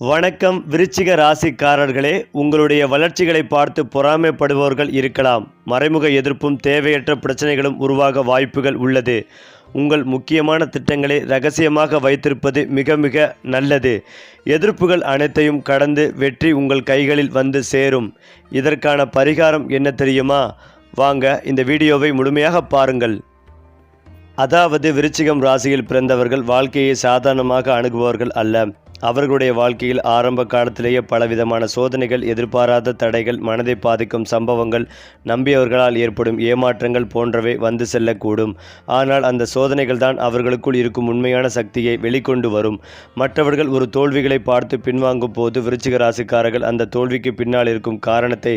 வணக்கம் விருச்சிக ராசிக்காரர்களே, உங்களுடைய வளர்ச்சிகளை பார்த்து பொறாமைப்படுபவர்கள் இருக்கலாம். மறைமுக எதிர்ப்பும் தேவையற்ற பிரச்சனைகளும் உருவாக வாய்ப்புகள் உள்ளது. உங்கள் முக்கியமான திட்டங்களை ரகசியமாக வைத்திருப்பது மிக மிக நல்லது. எதிர்ப்புகள் அனைத்தையும் கடந்து வெற்றி உங்கள் கைகளில் வந்து சேரும். இதற்கான பரிகாரம் என்ன தெரியுமா? வாங்க இந்த வீடியோவை முழுமையாக பாருங்கள். அதாவது விருச்சிகம் ராசியில் பிறந்தவர்கள் வாழ்க்கையை சாதாரணமாக அணுகுபவர்கள் அல்ல. அவர்களுடைய வாழ்க்கையில் ஆரம்ப காலத்திலேயே பலவிதமான சோதனைகள், எதிர்பாராத தடைகள், மனதை பாதிக்கும் சம்பவங்கள், நம்பியவர்களால் ஏற்படும் ஏமாற்றங்கள் போன்றவை வந்து செல்லக்கூடும். ஆனால் அந்த சோதனைகள் தான் அவர்களுக்குள் இருக்கும் உண்மையான சக்தியை வெளிக்கொண்டு வரும். மற்றவர்கள் ஒரு தோல்விகளை பார்த்து பின்வாங்கும் போது விருச்சிக ராசிக்காரர்கள் அந்த தோல்விக்கு பின்னால் இருக்கும் காரணத்தை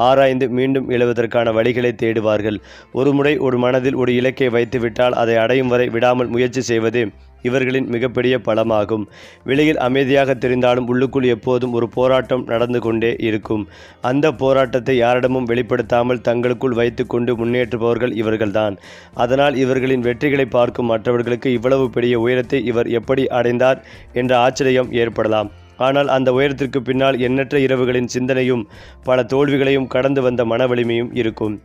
ஆராய்ந்து மீண்டும் எழுவதற்கான வழிகளை தேடுவார்கள். ஒருமுறை ஒரு மனதில் ஒரு இலக்கை வைத்துவிட்டால் அதை அடையும் வரை விடாமல் முயற்சி செய்வது இவர்களின் மிகப்பெரிய பலமாகும். வெளியில் அமைதியாக தெரிந்தாலும் உள்ளுக்குள் எப்போதும் ஒரு போராட்டம் நடந்து கொண்டே இருக்கும். அந்த போராட்டத்தை யாரிடமும் வெளிப்படுத்தாமல் தங்களுக்குள் வைத்து கொண்டு முன்னேற்றுபவர்கள் இவர்கள்தான். அதனால் இவர்களின் வெற்றிகளை பார்க்கும் மற்றவர்களுக்கு இவ்வளவு பெரிய உயரத்தை இவர் எப்படி அடைந்தார் என்ற ஆச்சரியம் ஏற்படலாம். ஆனால் அந்த உயரத்திற்கு பின்னால் எண்ணற்ற இரவுகளின் சிந்தனையும் பல தோல்விகளையும் கடந்து வந்த மன வலிமையும் இருக்கும்.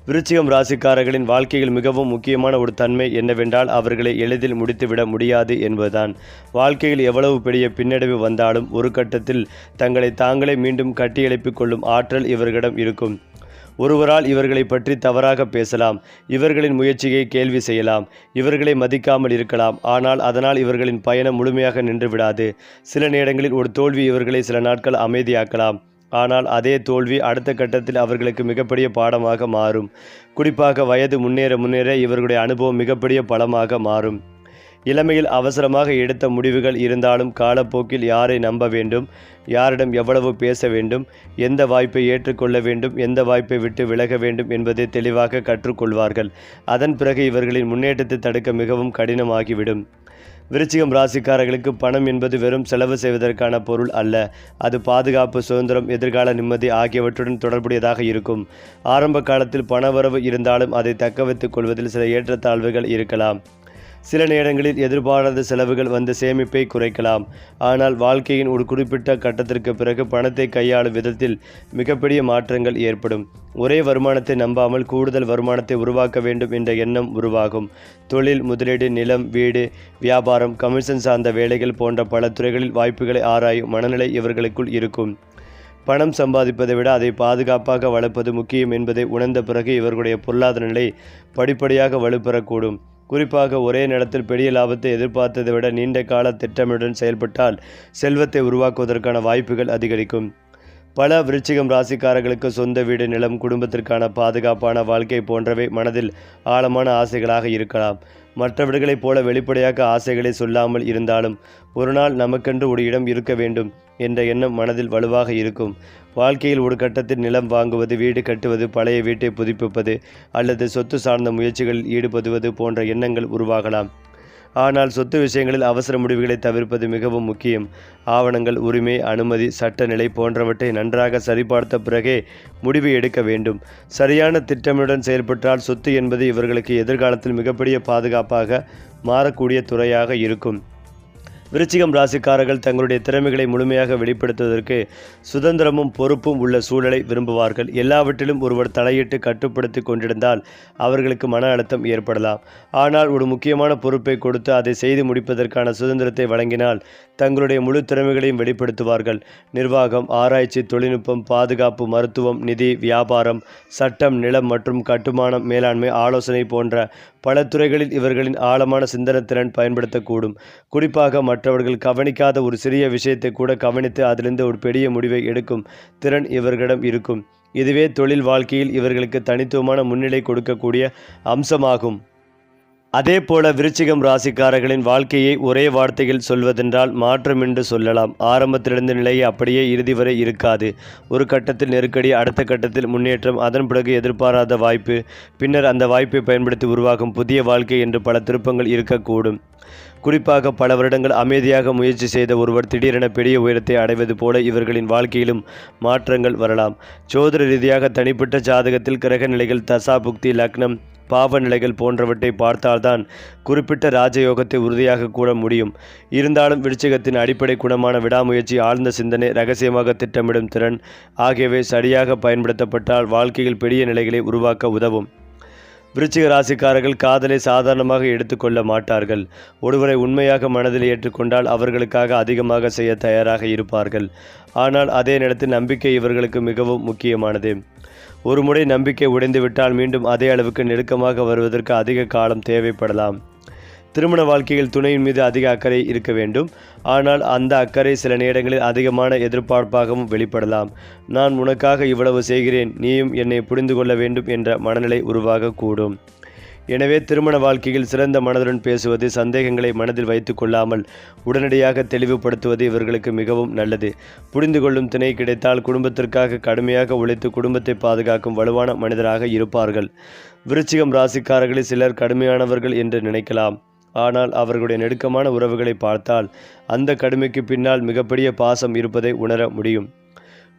விருச்சிகம் ராசிக்காரர்களின் வாழ்க்கையில் மிகவும் முக்கியமான ஒரு தன்மை என்னவென்றால் அவர்களை எளிதில் முடித்துவிட முடியாது என்பதுதான். வாழ்க்கையில் எவ்வளவு பெரிய பின்னடைவு வந்தாலும் ஒரு கட்டத்தில் தங்களை தாங்களே மீண்டும் கட்டியெழுப்பிக் கொள்ளும் ஆற்றல் இவர்களிடம் இருக்கும். ஒருவரால் இவர்களை பற்றி தவறாக பேசலாம், இவர்களின் முயற்சியை கேள்வி செய்யலாம், இவர்களை மதிக்காமல் இருக்கலாம். ஆனால் அதனால் இவர்களின் பயணம் முழுமையாக நின்றுவிடாது. சில நேரங்களில் ஒரு தோல்வி இவர்களை சில நாட்கள் அமைதியாக்கலாம். ஆனால் அதே தோல்வி அடுத்த கட்டத்தில் அவர்களுக்கு மிகப்பெரிய பாடமாக மாறும். குறிப்பாக வயது முன்னேற முன்னேற இவர்களுடைய அனுபவம் மிகப்பெரிய பலமாக மாறும். இளமையில் அவசரமாக எடுத்த முடிவுகள் இருந்தாலும் காலப்போக்கில் யாரை நம்ப வேண்டும், யாரிடம் எவ்வளவு பேச வேண்டும், எந்த வாய்ப்பை ஏற்றுக்கொள்ள வேண்டும், எந்த வாய்ப்பை விட்டு விலக வேண்டும் என்பதை தெளிவாக கற்றுக்கொள்வார்கள். அதன் பிறகு இவர்களின் முன்னேற்றத்தை தடுக்க மிகவும் கடினமாகிவிடும். விருச்சிகம் ராசிக்காரர்களுக்கு பணம் என்பது வெறும் செலவு செய்வதற்கான பொருள் அல்ல. அது பாதுகாப்பு, சுதந்திரம், எதிர்கால நிம்மதி ஆகியவற்றுடன் தொடர்புடையதாக இருக்கும். ஆரம்ப காலத்தில் பணவரவு இருந்தாலும் அதை தக்க வைத்துக் கொள்வதில் சில ஏற்றத்தாழ்வுகள் இருக்கலாம். சில நேரங்களில் எதிர்பாராத செலவுகள் வந்து சேமிப்பை குறைக்கலாம். ஆனால் வாழ்க்கையின் ஒரு குறிப்பிட்ட கட்டத்திற்கு பிறகு பணத்தை கையாளும் விதத்தில் மிகப்பெரிய மாற்றங்கள் ஏற்படும். ஒரே வருமானத்தை நம்பாமல் கூடுதல் வருமானத்தை உருவாக்க வேண்டும் என்ற எண்ணம் உருவாகும். தொழில், முதலீடு, நிலம், வீடு, வியாபாரம், கமிஷன் சார்ந்த வேலைகள் போன்ற பல துறைகளில் வாய்ப்புகளை ஆராயும் மனநிலை இவர்களுக்குள் இருக்கும். பணம் சம்பாதிப்பதை விட அதை பாதுகாப்பாக வளர்ப்பது முக்கியம் என்பதை உணர்ந்த பிறகு இவர்களுடைய பொருளாதார நிலை படிப்படியாக வலுப்பெறக்கூடும். குறிப்பாக ஒரே நேரத்தில் பெரிய லாபத்தை எதிர்பார்த்ததை விட நீண்ட கால திட்டமிடுடன் செயல்பட்டால் செல்வத்தை உருவாக்குவதற்கான வாய்ப்புகள் அதிகரிக்கும். பல விருச்சிகம் ராசிக்காரர்களுக்கு சொந்த வீடு, நிலம், குடும்பத்திற்கான பாதுகாப்பான வாழ்க்கை போன்றவை மனதில் ஆழமான ஆசைகளாக இருக்கலாம். மற்றவர்களைப் போல வெளிப்படையாக ஆசைகளை சொல்லாமல் இருந்தாலும் ஒரு நாள் நமக்கென்று ஒரு இடம் இருக்க வேண்டும் என்ற எண்ணம் மனதில் வலுவாக இருக்கும். வாழ்க்கையில் ஒரு கட்டத்தில் நிலம் வாங்குவது, வீடு கட்டுவது, பழைய வீட்டை புதுப்பிப்பது அல்லது சொத்து சார்ந்த முயற்சிகளில் ஈடுபடுவது போன்ற எண்ணங்கள் உருவாகலாம். ஆனால் சொத்து விஷயங்களில் அவசர முடிவுகளை தவிர்ப்பது மிகவும் முக்கியம். ஆவணங்கள், உரிமை, அனுமதி, சட்ட நிலை போன்றவற்றை நன்றாக சரிபார்த்த பிறகே முடிவு எடுக்க வேண்டும். சரியான திட்டமிடுடன் செயல்பட்டால் சொத்து என்பது இவர்களுக்கு எதிர்காலத்தில் மிகப்பெரிய பாதுகாப்பாக மாறக்கூடிய துறையாக இருக்கும். விருச்சிகம் ராசிக்காரர்கள் தங்களுடைய திறமைகளை முழுமையாக வெளிப்படுத்துவதற்கு சுதந்திரமும் பொறுப்பும் உள்ள சூழலை விரும்புவார்கள். எல்லாவற்றிலும் ஒருவர் தலையிட்டு கட்டுப்படுத்தி கொண்டிருந்தால் அவர்களுக்கு மன அழுத்தம் ஏற்படலாம். ஆனால் ஒரு முக்கியமான பொறுப்பை கொடுத்து அதை செய்து முடிப்பதற்கான சுதந்திரத்தை வழங்கினால் தங்களுடைய முழு திறமைகளையும் வெளிப்படுத்துவார்கள். நிர்வாகம், ஆராய்ச்சி, தொழில்நுட்பம், பாதுகாப்பு, மருத்துவம், நிதி, வியாபாரம், சட்டம், நிலம் மற்றும் கட்டுமானம், மேலாண்மை, ஆலோசனை போன்ற பல துறைகளில் இவர்களின் ஆழமான சிந்தனத்திறன் பயன்படுத்தக்கூடும். குறிப்பாக மற்றவர்கள் கவனிக்காத ஒரு சிறிய விஷயத்தை கூட கவனித்து அதிலிருந்து ஒரு பெரிய முடிவை எடுக்கும் திறன் இவர்களிடம் இருக்கும். இதுவே தொழில் வாழ்க்கையில் இவர்களுக்கு தனித்துவமான முன்னிலை கொடுக்கக்கூடிய அம்சமாகும். அதே போல விருச்சிகம் ராசிக்காரர்களின் வாழ்க்கையை ஒரே வார்த்தையில் சொல்வதென்றால் மாற்றம் என்று சொல்லலாம். ஆரம்பத்திலிருந்து நிலையை அப்படியே இறுதி வரை இருக்காது. ஒரு கட்டத்தில் நெருக்கடி, அடுத்த கட்டத்தில் முன்னேற்றம், அதன் பிறகு எதிர்பாராத வாய்ப்பு, பின்னர் அந்த வாய்ப்பை பயன்படுத்தி உருவாகும் புதிய வாழ்க்கை என்று பல திருப்பங்கள் இருக்கக்கூடும். குறிப்பாக பல வருடங்கள் அமைதியாக முயற்சி செய்த ஒருவர் திடீரென பெரிய உயரத்தை அடைவது போல இவர்களின் வாழ்க்கையிலும் மாற்றங்கள் வரலாம். ஜோதிட ரீதியாக தனிப்பட்ட ஜாதகத்தில் கிரக நிலைகள், தசா புக்தி, லக்னம், பாவ நிலைகள் போன்றவற்றை பார்த்தால்தான் குறிப்பிட்ட ராஜயோகத்தை உறுதியாக கூற முடியும். இருந்தாலும் விருச்சிகத்தின் அடிப்படை குணமான விடாமுயற்சி, ஆழ்ந்த சிந்தனை, இரகசியமாக திட்டமிடும் திறன் ஆகியவை சரியாக பயன்படுத்தப்பட்டால் வாழ்க்கையில் பெரிய நிலைகளை உருவாக்க உதவும். விருச்சிக ராசிக்காரர்கள் காதலை சாதாரணமாக எடுத்துக்கொள்ள மாட்டார்கள். ஒருவரை உண்மையாக மனதில் ஏற்றுக்கொண்டால் அவர்களுக்காக அதிகமாக செய்ய தயாராக இருப்பார்கள். ஆனால் அதே நேரத்தில் நம்பிக்கை இவர்களுக்கு மிகவும் முக்கியமானது. ஒரு முறை நம்பிக்கை உடைந்துவிட்டால் மீண்டும் அதே அளவுக்கு நெருக்கமாக வருவதற்கு அதிக காலம் தேவைப்படலாம். திருமண வாழ்க்கையில் துணையின் மீது அதிக அக்கறை இருக்க வேண்டும். ஆனால் அந்த அக்கறை சில நேரங்களில் அதிகமான எதிர்பார்ப்பாகவும் வெளிப்படலாம். நான் உனக்காக இவ்வளவு செய்கிறேன், நீயும் என்னை புரிந்து கொள்ள வேண்டும் என்ற மனநிலை உருவாகக்கூடும். எனவே திருமண வாழ்க்கையில் சிறந்த மனதுடன் பேசுவது, சந்தேகங்களை மனதில் வைத்து கொள்ளாமல் உடனடியாக தெளிவுபடுத்துவது இவர்களுக்கு மிகவும் நல்லது. புரிந்து கொள்ளும் துணை கிடைத்தால் குடும்பத்திற்காக கடுமையாக உழைத்து குடும்பத்தை பாதுகாக்கும் வலுவான மனிதராக இருப்பார்கள். விருச்சிகம் ராசிக்காரர்களில் சிலர் கடுமையானவர்கள் என்று நினைக்கலாம். ஆனால் அவர்களுடைய நெருக்கமான உறவுகளை பார்த்தால் அந்த கடுமைக்கு பின்னால் மிகப்பெரிய பாசம் இருப்பதை உணர முடியும்.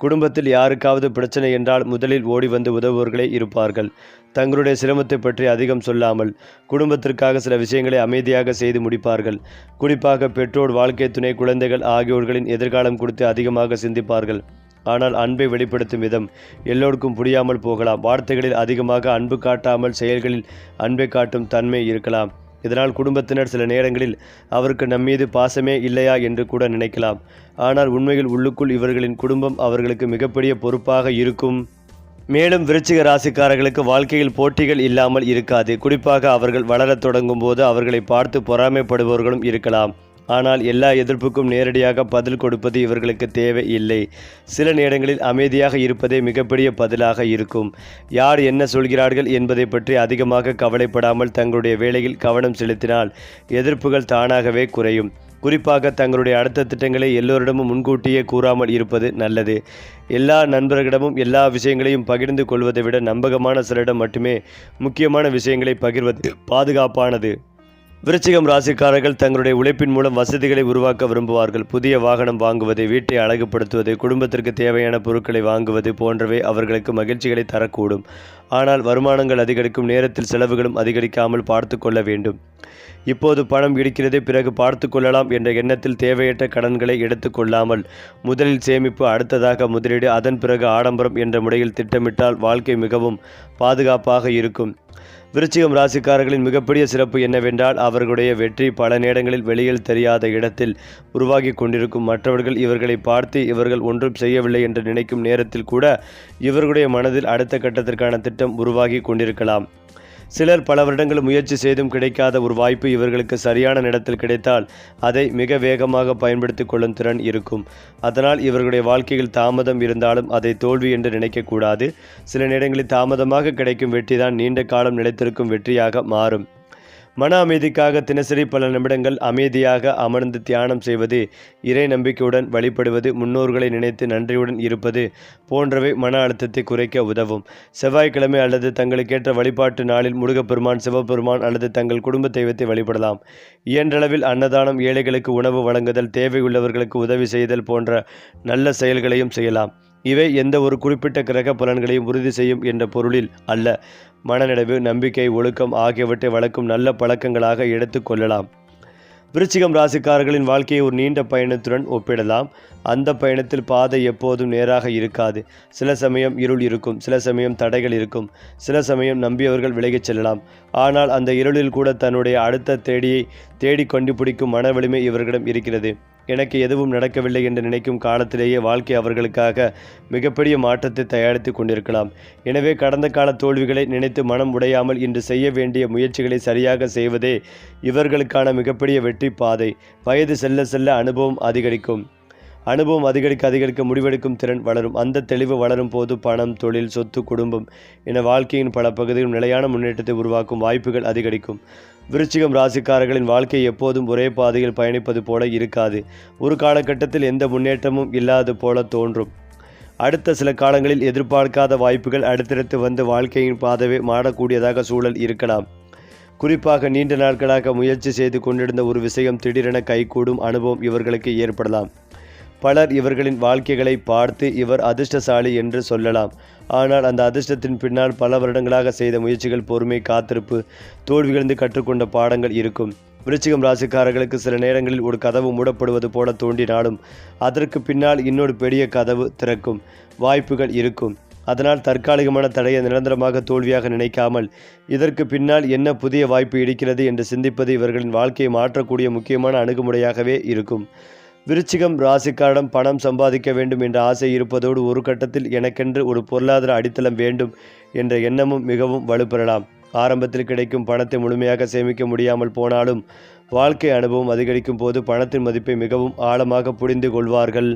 குடும்பத்தில் யாருக்காவது பிரச்சனை என்றால் முதலில் ஓடி வந்து உதவுவர்களே இருப்பார்கள். தங்களுடைய சிரமத்தை பற்றி அதிகம் சொல்லாமல் குடும்பத்திற்காக சில விஷயங்களை அமைதியாக செய்து முடிப்பார்கள். குறிப்பாக பெற்றோர், வாழ்க்கை துணை, குழந்தைகள் ஆகியோர்களின் எதிர்காலம் குறித்து அதிகமாக சிந்திப்பார்கள். ஆனால் அன்பை வெளிப்படுத்தும் விதம் எல்லோருக்கும் புரியாமல் போகலாம். வார்த்தைகளில் அதிகமாக அன்பு காட்டாமல் செயல்களில் அன்பை காட்டும் தன்மை இருக்கலாம். இதனால் குடும்பத்தினர் சில நேரங்களில் அவருக்கு நம்மீது பாசமே இல்லையா என்று கூட நினைக்கலாம். ஆனால் உண்மையில் உள்ளுக்குள் இவர்களின் குடும்பம் அவர்களுக்கு மிகப்பெரிய பொறுப்பாக இருக்கும். மேலும் விருச்சிக ராசிக்காரர்களுக்கு வாழ்க்கையில் போட்டிகள் இல்லாமல் இருக்காது. குறிப்பாக அவர்கள் வளரத் தொடங்கும் போது அவர்களை பார்த்து பொறாமைப்படுபவர்களும் இருக்கலாம். ஆனால் எல்லா எதிர்ப்புக்கும் நேரடியாக பதில் கொடுப்பது இவர்களுக்கு தேவை இல்லை. சில நேரங்களில் அமைதியாக இருப்பதே மிகப்பெரிய பதிலாக இருக்கும். யார் என்ன சொல்கிறார்கள் என்பதை பற்றி அதிகமாக கவலைப்படாமல் தங்களுடைய வேலையில் கவனம் செலுத்தினால் எதிர்ப்புகள் தானாகவே குறையும். குறிப்பாக தங்களுடைய அடுத்த திட்டங்களை எல்லோரிடமும் முன்கூட்டியே கூறாமல் இருப்பது நல்லது. எல்லா நண்பர்களிடமும் எல்லா விஷயங்களையும் பகிர்ந்து கொள்வதை விட நம்பகமான சிலரிடம் மட்டுமே முக்கியமான விஷயங்களை பகிர்வது பாதுகாப்பானது. விருச்சிகம் ராசிக்காரர்கள் தங்களுடைய உழைப்பின் மூலம் வசதிகளை உருவாக்க விரும்புவார்கள். புதிய வாகனம் வாங்குவது, வீட்டை அழகுபடுத்துவது, குடும்பத்திற்கு தேவையான பொருட்களை வாங்குவது போன்றவை அவர்களுக்கு மகிழ்ச்சிகளை தரக்கூடும். ஆனால் வருமானங்கள் அதிகரிக்கும் நேரத்தில் செலவுகளும் அதிகரிக்காமல் பார்த்து கொள்ள வேண்டும். இப்போது பணம் இருக்கிறது, பிறகு பார்த்து கொள்ளலாம் என்ற எண்ணத்தில் தேவையற்ற கடன்களை எடுத்துக்கொள்ளாமல் முதலில் சேமிப்பு, அடுத்ததாக முதலீடு, அதன் பிறகு ஆடம்பரம் என்ற முறையில் திட்டமிட்டால் வாழ்க்கை மிகவும் பாதுகாப்பாக இருக்கும். விருச்சிகம் ராசிக்காரர்களின் மிகப்பெரிய சிறப்பு என்னவென்றால் அவர்களுடைய வெற்றி பல நேரங்களில் வெளியில் தெரியாத இடத்தில் உருவாகி கொண்டிருக்கும். மற்றவர்கள் இவர்களை பார்த்து இவர்கள் ஒன்றும் செய்யவில்லை என்று நினைக்கும் நேரத்தில் கூட இவர்களுடைய மனதில் அடுத்த கட்டத்திற்கான திட்டம் உருவாகி கொண்டிருக்கலாம். சிலர் பல வருடங்கள் முயற்சி செய்தும் கிடைக்காத ஒரு வாய்ப்பு இவர்களுக்கு சரியான நேரத்தில் கிடைத்தால் அதை மிக வேகமாக பயன்படுத்தி கொள்ளும் திறன் இருக்கும். அதனால் இவர்களுடைய வாழ்க்கையில் தாமதம் இருந்தாலும் அதை தோல்வி என்று நினைக்கக்கூடாது. சில நேரங்களில் தாமதமாக கிடைக்கும் வெற்றிதான் நீண்ட காலம் நிலைத்திருக்கும் வெற்றியாக மாறும். மன அமைதிக்காக தினசரி பல நிமிடங்கள் அமைதியாக அமர்ந்து தியானம் செய்வது, இறை நம்பிக்கையுடன் வழிபடுவது, முன்னோர்களை நினைத்து நன்றியுடன் இருப்பது போன்றவை மன அழுத்தத்தை குறைக்க உதவும். செவ்வாய்க்கிழமை அல்லது தங்களுக்கேற்ற வழிபாட்டு நாளில் முருகப்பெருமான், சிவபெருமான் அல்லது தங்கள் குடும்ப தெய்வத்தை வழிபடலாம். இயன்றளவில் அன்னதானம், ஏழைகளுக்கு உணவு வழங்குதல், தேவையுள்ளவர்களுக்கு உதவி செய்தல் போன்ற நல்ல செயல்களையும் செய்யலாம். இவை எந்த ஒரு குறிப்பிட்ட கிரக பலன்களையும் உறுதி செய்யும் என்ற பொருளில் அல்ல. மனநிறைவு, நம்பிக்கை, ஒழுக்கம் ஆகியவற்றை வளர்க்கும் நல்ல பழக்கங்களாக எடுத்துக்கொள்ளலாம். விருச்சிகம் ராசிக்காரர்களின் வாழ்க்கையை ஒரு நீண்ட பயணத்துடன் ஒப்பிடலாம். அந்த பயணத்தில் பாதை எப்போதும் நேராக இருக்காது. சில சமயம் இருள் இருக்கும், சில சமயம் தடைகள் இருக்கும், சில சமயம் நம்பியவர்கள் விலகிச் செல்லலாம். ஆனால் அந்த இருளில் கூட தன்னுடைய அடுத்த தேடி கண்டுபிடிக்கும் மன வலிமை இவர்களிடம் இருக்கிறது. எனக்கு எதுவும் நடக்கவில்லை என்று நினைக்கும் காலத்திலேயே வாழ்க்கை அவர்களுக்காக மிகப்பெரிய மாற்றத்தை தயாரித்து கொண்டிருக்கலாம். எனவே கடந்த கால தோல்விகளை நினைத்து மனம் உடையாமல் இன்று செய்ய வேண்டிய முயற்சிகளை சரியாக செய்வதே இவர்களுக்கான மிகப்பெரிய வெற்றி பாதை. வயது செல்ல செல்ல அனுபவம் அதிகரிக்க முடிவெடுக்கும் திறன் வளரும். அந்த தெளிவு வளரும் போது பணம், தொழில், சொத்து, குடும்பம் என வாழ்க்கையின் பல பகுதியில் நிலையான முன்னேற்றத்தை உருவாக்கும் வாய்ப்புகள் அதிகரிக்கும். விருச்சிகம் ராசிக்காரர்களின் வாழ்க்கை எப்போதும் ஒரே பாதையில் பயணிப்பது போல இருக்காது. ஒரு காலகட்டத்தில் எந்த முன்னேற்றமும் இல்லாது போல தோன்றும். அடுத்த சில காலங்களில் எதிர்பார்க்காத வாய்ப்புகள் அடுத்தடுத்து வந்து வாழ்க்கையின் பாதையை மாறக்கூடியதாக சூழல் இருக்கலாம். குறிப்பாக நீண்ட நாட்களாக முயற்சி செய்து கொண்டிருந்த ஒரு விஷயம் திடீரென கைகூடும் அனுபவம் இவர்களுக்கு ஏற்படலாம். பலர் இவர்களின் வாழ்க்கைகளை பார்த்து இவர் அதிர்ஷ்டசாலி என்று சொல்லலாம். ஆனால் அந்த அதிர்ஷ்டத்தின் பின்னால் பல வருடங்களாக செய்த முயற்சிகள், பொறுமை, காத்திருப்பு, தோல்விகளிலிருந்து கற்றுக்கொண்ட பாடங்கள் இருக்கும். விருச்சிகம் ராசிக்காரர்களுக்கு சில நேரங்களில் ஒரு கதவு மூடப்படுவது போல தோன்றினாலும் அதற்கு பின்னால் இன்னொரு பெரிய கதவு திறக்கும் வாய்ப்புகள் இருக்கும். அதனால் தற்காலிகமான தடையை நிரந்தரமாக தோல்வியாக நினைக்காமல் இதற்கு பின்னால் என்ன புதிய வாய்ப்பு இருக்கிறது என்று சிந்திப்பது இவர்களின் வாழ்க்கையை மாற்றக்கூடிய முக்கியமான அணுகுமுறையாகவே இருக்கும். விருச்சிகம் ராசிக்காரிடம் பணம் சம்பாதிக்க வேண்டும் என்ற ஆசை இருப்பதோடு ஒரு கட்டத்தில் எனக்கென்று ஒரு பொருளாதார அடித்தளம் வேண்டும் என்ற எண்ணமும் மிகவும் வலுப்பெறலாம். ஆரம்பத்தில் கிடைக்கும் பணத்தை முழுமையாக சேமிக்க முடியாமல் போனாலும் வாழ்க்கை அனுபவம் அதிகரிக்கும் போது பணத்தின் மதிப்பை மிகவும் ஆழமாக புரிந்து கொள்வார்கள்.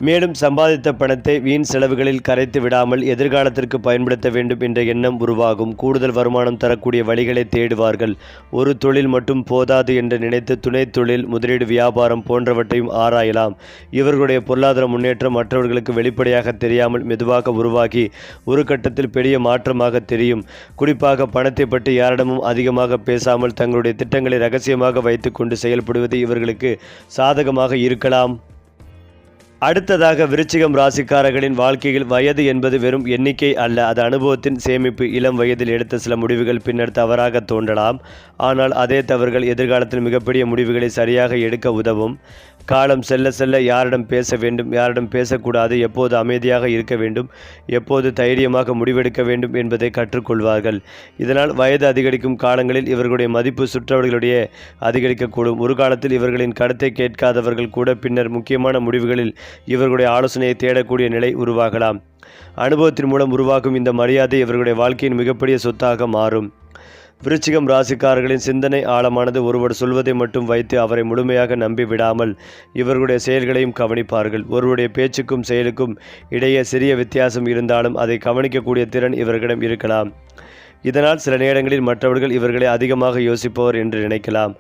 மேலும் சம்பாதித்த பணத்தை வீண் செலவுகளில் கரைத்து விடாமல் எதிர்காலத்திற்கு பயன்படுத்த வேண்டும் என்ற எண்ணம் உருவாகும். கூடுதல் வருமானம் தரக்கூடிய வழிகளை தேடுவார்கள். ஒரு தொழில் மட்டும் போதாது என்று நினைத்து துணை தொழில், முதலீடு, வியாபாரம் போன்றவற்றையும் ஆராயலாம். இவர்களுடைய பொருளாதார முன்னேற்றம் மற்றவர்களுக்கு வெளிப்படையாக தெரியாமல் மெதுவாக உருவாகி ஒரு கட்டத்தில் பெரிய மாற்றமாக தெரியும். குறிப்பாக பணத்தை பற்றி யாரிடமும் அதிகமாக பேசாமல் தங்களுடைய திட்டங்களை ரகசியமாக வைத்துக்கொண்டு செயல்படுவது இவர்களுக்கு சாதகமாக இருக்கலாம். அடுத்ததாக விருச்சிகம் ராசிக்காரர்களின் வாழ்க்கையில் வயது என்பது வெறும் எண்ணிக்கை அல்ல, அது அனுபவத்தின் சேமிப்பு. இளம் வயதில் எடுத்த சில முடிவுகள் பின்னர் தவறாக தோன்றலாம். ஆனால் அதே தவறுகள் எதிர்காலத்தில் மிகப்பெரிய முடிவுகளை சரியாக எடுக்க உதவும். காலம் செல்ல செல்ல யாரிடம் பேச வேண்டும், யாரிடம் பேசக்கூடாது, எப்போது அமைதியாக இருக்க வேண்டும், எப்போது தைரியமாக முடிவெடுக்க வேண்டும் என்பதை கற்றுக்கொள்வார்கள். இதனால் வயது அதிகரிக்கும் காலங்களில் இவர்களுடைய மதிப்பு சுற்றவர்களுடைய அதிகரிக்கக்கூடும். ஒரு காலத்தில் இவர்களின் கருத்தை கேட்காதவர்கள் கூட பின்னர் முக்கியமான முடிவுகளில் இவர்களுடைய ஆலோசனையை தேடக்கூடிய நிலை உருவாகலாம். அனுபவத்தின் மூலம் உருவாகும் இந்த மரியாதை இவர்களுடைய வாழ்க்கையின் மிகப்பெரிய சொத்தாக மாறும். விருச்சிகம் ராசிக்காரர்களின் சிந்தனை ஆழமானது. ஒருவர் சொல்வதை மட்டும் வைத்து அவரை முழுமையாக நம்பி விடாமல் இவர்களுடைய செயல்களையும் கவனிப்பார்கள். ஒருவருடைய பேச்சுக்கும் செயலுக்கும் இடையே சிறிய வித்தியாசம் இருந்தாலும் அதை கவனிக்கக்கூடிய திறன் இவர்களிடம் இருக்கலாம். இதனால் சில நேரங்களில் மற்றவர்கள் இவர்களை அதிகமாக யோசிப்பவர் என்று நினைக்கலாம்.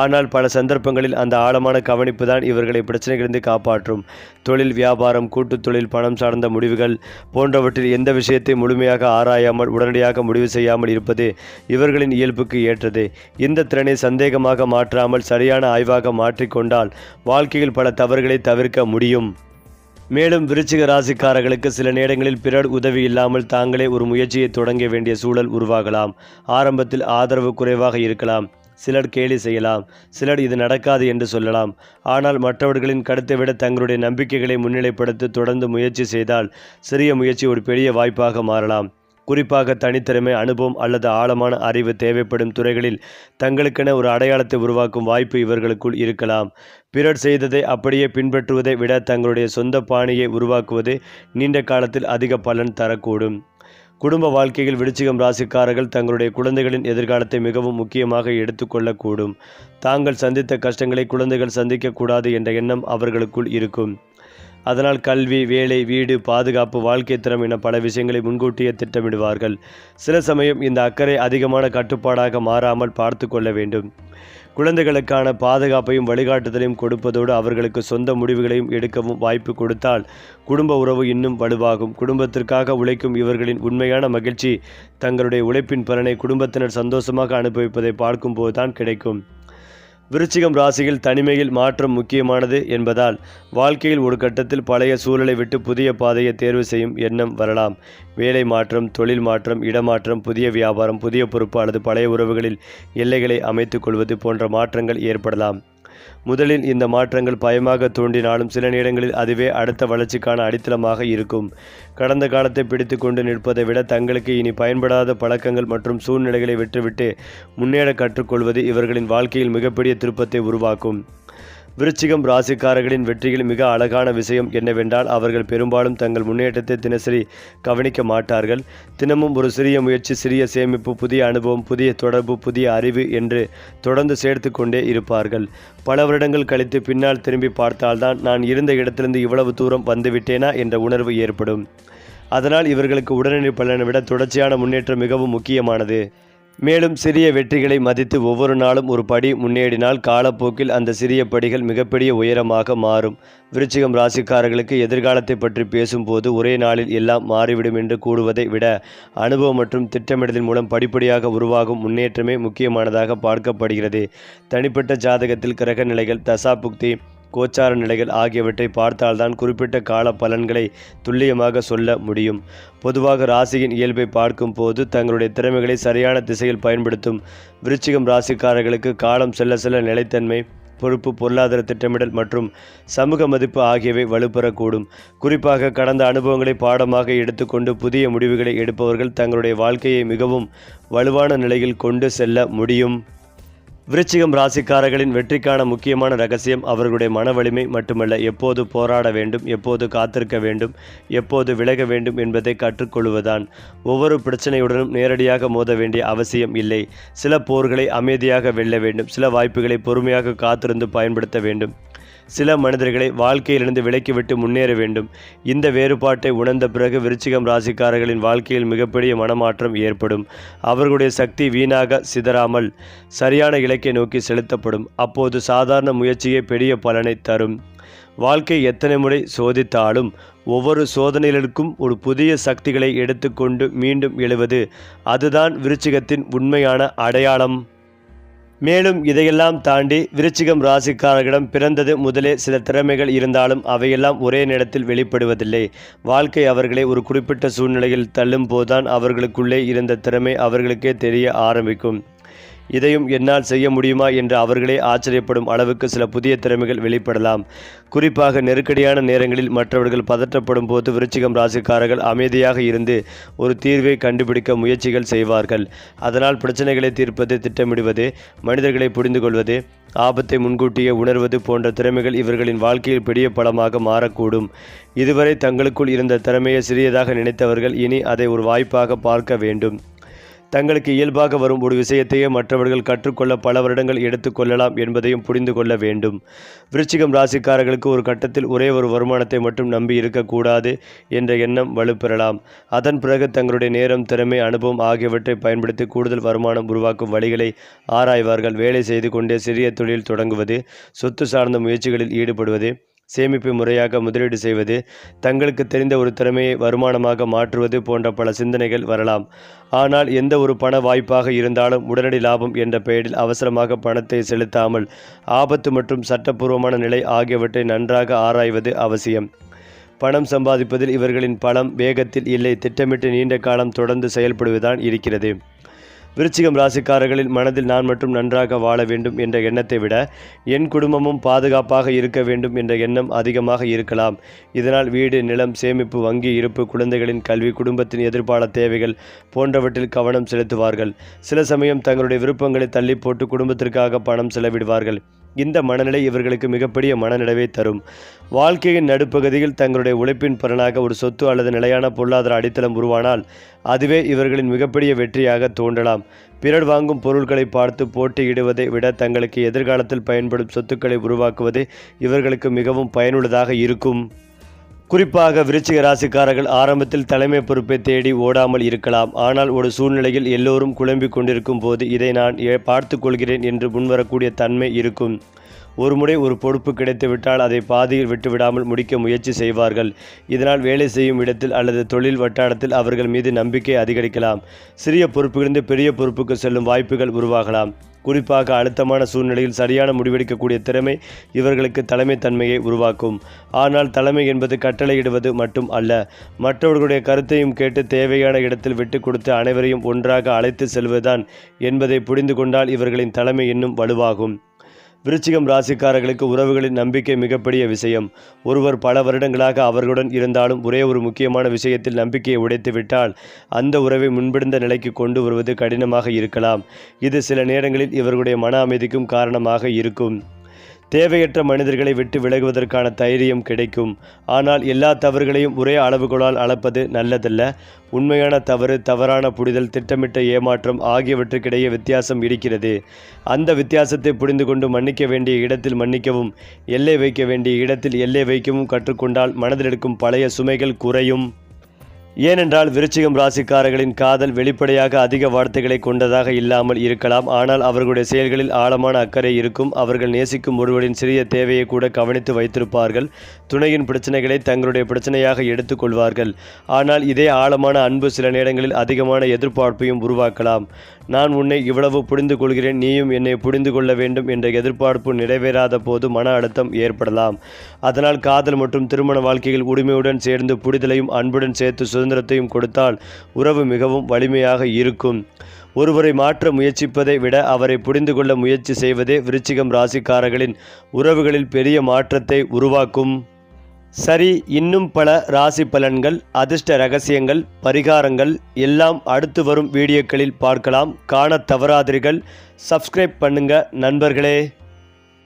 ஆனால் பல சந்தர்ப்பங்களில் அந்த ஆழமான கவனிப்பு தான் இவர்களை பிரச்சனைகளிலிருந்து காப்பாற்றும். தொழில், வியாபாரம், கூட்டுத் தொழில், பணம் சார்ந்த முடிவுகள் போன்றவற்றில் எந்த விஷயத்தை முழுமையாக ஆராயாமல் உடனடியாக முடிவு செய்யாமல் இருப்பது இவர்களின் இயல்புக்கு ஏற்றது. இந்த திறனை சந்தேகமாக மாற்றாமல் சரியான ஆய்வாக மாற்றிக்கொண்டால் வாழ்க்கையில் பல தவறுகளை தவிர்க்க முடியும். மேலும் விருச்சிக ராசிக்காரர்களுக்கு சில நேரங்களில் பிறர் உதவி இல்லாமல் தாங்களே ஒரு முயற்சியை தொடங்க வேண்டிய சூழல் உருவாகலாம். ஆரம்பத்தில் ஆதரவு குறைவாக இருக்கலாம். சிலர் கேலி செய்யலாம், சிலர் இது நடக்காது என்று சொல்லலாம். ஆனால் மற்றவர்களின் கருத்தை விட தங்களுடைய நம்பிக்கைகளை முன்னிலைப்படுத்தி தொடர்ந்து முயற்சி செய்தால் சிறிய முயற்சி ஒரு பெரிய வாய்ப்பாக மாறலாம். குறிப்பாக தனித்திறமை, அனுபவம் அல்லது ஆழமான அறிவு தேவைப்படும் துறைகளில் தங்களுக்கென ஒரு அடையாளத்தை உருவாக்கும் வாய்ப்பு இவர்களுக்குள் இருக்கலாம். பிறர் செய்ததை அப்படியே பின்பற்றுவதை விட தங்களுடைய சொந்த பாணியை உருவாக்குவது நீண்ட காலத்தில் அதிக பலன் தரக்கூடும். குடும்ப வாழ்க்கையில் விருச்சிகம் ராசிக்காரர்கள் தங்களுடைய குழந்தைகளின் எதிர்காலத்தை மிகவும் முக்கியமாக எடுத்துக்கொள்ளக்கூடும். தாங்கள் சந்தித்த கஷ்டங்களை குழந்தைகள் சந்திக்கக்கூடாது என்ற எண்ணம் அவர்களுக்குள் இருக்கும். அதனால் கல்வி, வேலை, வீடு, பாதுகாப்பு, வாழ்க்கை தரம் என பல விஷயங்களை முன்கூட்டியே திட்டமிடுவார்கள். சில சமயம் இந்த அக்கறை அதிகமான கட்டுப்பாடாக மாறாமல் பார்த்து கொள்ள வேண்டும். குழந்தைகளுக்கான பாதுகாப்பையும் வழிகாட்டுதலையும் கொடுப்பதோடு அவர்களுக்கு சொந்த முடிவுகளையும் எடுக்கவும் வாய்ப்பு கொடுத்தால் குடும்ப உறவு இன்னும் வலுவாகும். குடும்பத்திற்காக உழைக்கும் இவர்களின் உண்மையான மகிழ்ச்சி தங்களுடைய உழைப்பின் பலனை குடும்பத்தினர் சந்தோஷமாக அனுபவிப்பதை பார்க்கும்போது தான் கிடைக்கும். விருச்சிகம் ராசியில் தனிமையில் மாற்றம் முக்கியமானது என்பதால் வாழ்க்கையில் ஒரு கட்டத்தில் பழைய சூழலை விட்டு புதிய பாதையை தேர்வு செய்யும் எண்ணம் வரலாம். வேலை மாற்றம், தொழில் மாற்றம், இடமாற்றம், புதிய வியாபாரம், புதிய பொறுப்பு அல்லது பழைய உறவுகளில் எல்லைகளை அமைத்துக் கொள்வது போன்ற மாற்றங்கள் ஏற்படலாம். முதலில் இந்த மாற்றங்கள் பயமாக தோன்றினாலும் சில நேரங்களில் அதுவே அடுத்த வளர்ச்சிக்கான அடித்தளமாக இருக்கும். கடந்த காலத்தை பிடித்து கொண்டு நிற்பதை விட தங்களுக்கு இனி பயன்படாத பழக்கங்கள் மற்றும் சூழ்நிலைகளை விட்டுவிட்டு முன்னேற கற்றுக்கொள்வது இவர்களின் வாழ்க்கையில் மிகப்பெரிய திருப்பத்தை உருவாக்கும். விருச்சிகம் ராசிக்காரர்களின் வெற்றியில் மிக அழகான விஷயம் என்னவென்றால் அவர்கள் பெரும்பாலும் தங்கள் முன்னேற்றத்தை தினசரி கவனிக்க மாட்டார்கள். தினமும் ஒரு சிறிய முயற்சி, சிறிய சேமிப்பு, புதிய அனுபவம், புதிய தொடர்பு, புதிய அறிவு என்று தொடர்ந்து சேர்த்து கொண்டே இருப்பார்கள். பல வருடங்கள் கழித்து பின்னால் திரும்பி பார்த்தால்தான் நான் இருந்த இடத்திலிருந்து இவ்வளவு தூரம் வந்துவிட்டேனா என்ற உணர்வு ஏற்படும். அதனால் இவர்களுக்கு உடனடி பலனை விட தொடர்ச்சியான முன்னேற்றம் மிகவும் முக்கியமானது. மேலும் சிறிய வெற்றிகளை மதித்து ஒவ்வொரு நாளும் ஒரு படி முன்னேறினால் காலப்போக்கில் அந்த சிறிய படிகள் மிகப்பெரிய உயரமாக மாறும். விருச்சிகம் ராசிக்காரர்களுக்கு எதிர்காலத்தை பற்றி பேசும்போது ஒரே நாளில் எல்லாம் மாறிவிடும் என்று கூடுவதை விட அனுபவம் மற்றும் திட்டமிடலின் மூலம் படிப்படியாக உருவாகும் முன்னேற்றமே முக்கியமானதாக பார்க்கப்படுகிறது. தனிப்பட்ட ஜாதகத்தில் கிரக நிலைகள், தசாபுக்தி, கோச்சார நிலைகள் ஆகியவற்றை பார்த்தால்தான் குறிப்பிட்ட கால பலன்களை துல்லியமாக சொல்ல முடியும். பொதுவாக ராசியின் இயல்பை பார்க்கும் போது தங்களுடைய திறமைகளை சரியான திசையில் பயன்படுத்தும் விருச்சிகம் ராசிக்காரர்களுக்கு காலம் செல்ல செல்ல நிலைத்தன்மை, பொறுப்பு, பொருளாதார திட்டமிடல் மற்றும் சமூக மதிப்பு ஆகியவை வலுப்பெறக்கூடும். குறிப்பாக கடந்த அனுபவங்களை பாடமாக எடுத்துக்கொண்டு புதிய முடிவுகளை எடுப்பவர்கள் தங்களுடைய வாழ்க்கையை மிகவும் வலுவான நிலையில் கொண்டு செல்ல முடியும். விருச்சிகம் ராசிக்காரர்களின் வெற்றிக்கான முக்கியமான ரகசியம் அவர்களுடைய மன வலிமை மட்டுமல்ல, எப்போது போராட வேண்டும், எப்போது காத்திருக்க வேண்டும், எப்போது விலக வேண்டும் என்பதை கற்றுக்கொள்வதுதான். ஒவ்வொரு பிரச்சனையுடனும் நேரடியாக மோத வேண்டிய அவசியம் இல்லை. சில போர்களை அமைதியாக வெல்ல வேண்டும், சில வாய்ப்புகளை பொறுமையாக காத்திருந்து பயன்படுத்த வேண்டும், சில மனிதர்களை வாழ்க்கையிலிருந்து விலக்கிவிட்டு முன்னேற வேண்டும். இந்த வேறுபாட்டை உணர்ந்த பிறகு விருச்சிகம் ராசிக்காரர்களின் வாழ்க்கையில் மிகப்பெரிய மனமாற்றம் ஏற்படும். அவர்களுடைய சக்தி வீணாக சிதறாமல் சரியான இலக்கை நோக்கி செலுத்தப்படும். அப்போது சாதாரண முயற்சியே பெரிய பலனை தரும். வாழ்க்கை எத்தனை முறை சோதித்தாலும் ஒவ்வொரு சோதனைகளுக்கும் ஒரு புதிய சக்திகளை எடுத்துக்கொண்டு மீண்டும் எழுவது, அதுதான் விருச்சிகத்தின் உண்மையான அடையாளம். மேலும் இதையெல்லாம் தாண்டி விருச்சிகம் ராசிக்காரர்களிடம் பிறந்தது முதலே சில திறமைகள் இருந்தாலும் அவையெல்லாம் ஒரே நேரத்தில் வெளிப்படுவதில்லை. வாழ்க்கை அவர்களை ஒரு குறிப்பிட்ட சூழ்நிலையில் தள்ளும் போதுதான் அவர்களுக்குள்ளே இருந்த திறமை அவர்களுக்கே தெரிய ஆரம்பிக்கும். இதையும் என்னால் செய்ய முடியுமா என்று அவர்களே ஆச்சரியப்படும் அளவுக்கு சில புதிய திறமைகள் வெளிப்படலாம். குறிப்பாக நெருக்கடியான நேரங்களில் மற்றவர்கள் பதற்றப்படும் போது விருச்சிகம் ராசிக்காரர்கள் அமைதியாக இருந்து ஒரு தீர்வை கண்டுபிடிக்க முயற்சிகள் செய்வார்கள். அதனால் பிரச்சனைகளை தீர்ப்பது, திட்டமிடுவது, மனிதர்களை புரிந்து கொள்வது, ஆபத்தை முன்கூட்டியே உணர்வது போன்ற திறமைகள் இவர்களின் வாழ்க்கையில் பெரிய பலமாக மாறக்கூடும். இதுவரை தங்களுக்குள் இருந்த திறமையை சிறியதாக நினைத்தவர்கள் இனி அதை ஒரு வாய்ப்பாக பார்க்க வேண்டும். தங்களுக்கு இயல்பாக வரும் ஒரு விஷயத்தையே மற்றவர்கள் கற்றுக்கொள்ள பல வருடங்கள் எடுத்துக்கொள்ளலாம் என்பதையும் புரிந்து கொள்ள வேண்டும். விருச்சிகம் ராசிக்காரர்களுக்கு ஒரு கட்டத்தில் ஒரே ஒரு வருமானத்தை மட்டும் நம்பி இருக்கக்கூடாது என்ற எண்ணம் வலுப்பெறலாம். அதன் பிறகு தங்களுடைய நேரம், திறமை, அனுபவம் ஆகியவற்றை பயன்படுத்தி கூடுதல் வருமானம் உருவாக்கும் வழிகளை ஆராய்வார்கள். வேலை செய்து கொண்டே சிறிய தொழில் தொடங்குவது, சொத்து சார்ந்த முயற்சிகளில் ஈடுபடுவது, சேமிப்பு முறையாக முதலீடு செய்வது, தங்களுக்கு தெரிந்த ஒரு திறமையை வருமானமாக மாற்றுவது போன்ற பல சிந்தனைகள் வரலாம். ஆனால் எந்த ஒரு பண வாய்ப்பாக இருந்தாலும் உடனடி லாபம் என்ற பெயரில் அவசரமாக பணத்தை செலுத்தாமல் ஆபத்து மற்றும் சட்டப்பூர்வமான நிலை ஆகியவற்றை நன்றாக ஆராய்வது அவசியம். பணம் சம்பாதிப்பதில் இவர்களின் பலம் வேகத்தில் இல்லை, திட்டமிட்டு நீண்ட காலம் தொடர்ந்து செயல்படுவதுதான் இருக்கிறது. விருச்சிகம் ராசிக்காரர்களின் மனதில் நான் மட்டும் நன்றாக வாழ வேண்டும் என்ற எண்ணத்தை விட என் குடும்பமும் பாதுகாப்பாக இருக்க வேண்டும் என்ற எண்ணம் அதிகமாக இருக்கலாம். இதனால் வீடு, நிலம், சேமிப்பு, வங்கி இருப்பு, குழந்தைகளின் கல்வி, குடும்பத்தின் எதிர்கால தேவைகள் போன்றவற்றில் கவனம் செலுத்துவார்கள். சில சமயம் தங்களுடைய விருப்பங்களை தள்ளி போட்டு குடும்பத்திற்காக பணம் செலவிடுவார்கள். இந்த மனநிலை இவர்களுக்கு மிகப்பெரிய மனநிறைவை தரும். வாழ்க்கையின் நடுப்பகுதியில் தங்களுடைய உழைப்பின் பலனாக ஒரு சொத்து அல்லது நிலையான பொருளாதார அடித்தளம் உருவானால் அதுவே இவர்களின் மிகப்பெரிய வெற்றியாக தோன்றலாம். பிறர் வாங்கும் பொருட்களை பார்த்து போட்டியிடுவதை விட தங்களுக்கு எதிர்காலத்தில் பயன்படும் சொத்துக்களை உருவாக்குவது இவர்களுக்கு மிகவும் பயனுள்ளதாக இருக்கும். குறிப்பாக விருச்சிக ராசிக்காரர்கள் ஆரம்பத்தில் தலைமை பொறுப்பை தேடி ஓடாமல் இருக்கலாம். ஆனால் ஒரு சூழ்நிலையில் எல்லோரும் குழம்பிக் கொண்டிருக்கும் போது இதை நான் பார்த்து கொள்கிறேன் என்று முன்வரக்கூடிய தன்மை இருக்கும். ஒருமுறை ஒரு பொறுப்பு கிடைத்துவிட்டால் அதை பாதியில் விட்டுவிடாமல் முடிக்க முயற்சி செய்வார்கள். இதனால் வேலை செய்யும் இடத்தில் அல்லது தொழில் வட்டாரத்தில் அவர்கள் மீது நம்பிக்கை அதிகரிக்கலாம். சிறிய பொறுப்புகளிலிருந்து பெரிய பொறுப்புக்கு செல்லும் வாய்ப்புகள் உருவாகலாம். குறிப்பாக அழுத்தமான சூழ்நிலையில் சரியான முடிவெடுக்கக்கூடிய திறமை இவர்களுக்கு தலைமைத்தன்மையை உருவாக்கும். ஆனால் தலைமை என்பது கட்டளையிடுவது மட்டும் அல்ல, மற்றவர்களுடைய கருத்தையும் கேட்டு தேவையான இடத்தில் விட்டு கொடுத்து அனைவரையும் ஒன்றாக அழைத்து செல்வதுதான் என்பதை புரிந்து கொண்டால் இவர்களின் தலைமை இன்னும் வலுவாகும். விருச்சிகம் ராசிக்காரர்களுக்கு உறவுகளின் நம்பிக்கை மிகப்பெரிய விஷயம். ஒருவர் பல வருடங்களாக அவர்களுடன் இருந்தாலும் ஒரே ஒரு முக்கியமான விஷயத்தில் நம்பிக்கையை உடைத்துவிட்டால் அந்த உறவை முன்பிருந்த நிலைக்கு கொண்டு வருவது கடினமாக இருக்கலாம். இது சில நேரங்களில் இவர்களுடைய மன அமைதிக்கும் காரணமாக இருக்கும். தேவையற்ற மனிதர்களை விட்டு விலகுவதற்கான தைரியம் கிடைக்கும். ஆனால் எல்லா தவறுகளையும் ஒரே அளவுகோலால் அளப்பது நல்லதல்ல. உண்மையான தவறு, தவறான புரிதல், திட்டமிட்ட ஏமாற்றம் ஆகியவற்றுக்கிடையே வித்தியாசம் இருக்கிறது. அந்த வித்தியாசத்தை புரிந்து கொண்டு மன்னிக்க வேண்டிய இடத்தில் மன்னிக்கவும், எல்லை வைக்க வேண்டிய இடத்தில் எல்லை வைக்கவும் கற்றுக்கொண்டால் மனதில் இருக்கும் பழைய சுமைகள் குறையும். ஏனென்றால் விருச்சிகம் ராசிக்காரர்களின் காதல் வெளிப்படையாக அதிக வார்த்தைகளை கொண்டதாக இல்லாமல் இருக்கலாம். ஆனால் அவர்களுடைய செயல்களில் ஆழமான அக்கறை இருக்கும். அவர்கள் நேசிக்கும் ஒருவரின் சிறிய தேவையை கூட கவனித்து வைத்திருப்பார்கள். துணையின் பிரச்சனைகளை தங்களுடைய பிரச்சனையாக எடுத்துக்கொள்வார்கள். ஆனால் இதே ஆழமான அன்பு சில நேரங்களில் அதிகமான எதிர்பார்ப்பையும் உருவாக்கலாம். நான் உன்னை இவ்வளவு புரிந்து கொள்கிறேன், நீயும் என்னை புரிந்து கொள்ள வேண்டும் என்ற எதிர்பார்ப்பு நிறைவேறாத போது மன அழுத்தம் ஏற்படலாம். அதனால் காதல் மற்றும் திருமண வாழ்க்கையில் உரிமையுடன் சேர்ந்து புரிதலையும் அன்புடன் சேர்த்து சுதந்திரத்தையும் கொடுத்தால் உறவு மிகவும் வலிமையாக இருக்கும். ஒருவரை மாற்ற முயற்சிப்பதை விட அவரை புரிந்து கொள்ள முயற்சி செய்வதே விருச்சிகம் ராசிக்காரர்களின் உறவுகளில் பெரிய மாற்றத்தை உருவாக்கும். சரி, இன்னும் பல ராசி பலன்கள், அதிர்ஷ்ட ரகசியங்கள், பரிகாரங்கள் எல்லாம் அடுத்து வரும் வீடியோக்களில் பார்க்கலாம். காண தவறாதீர்கள். சப்ஸ்கிரைப் பண்ணுங்க நண்பர்களே.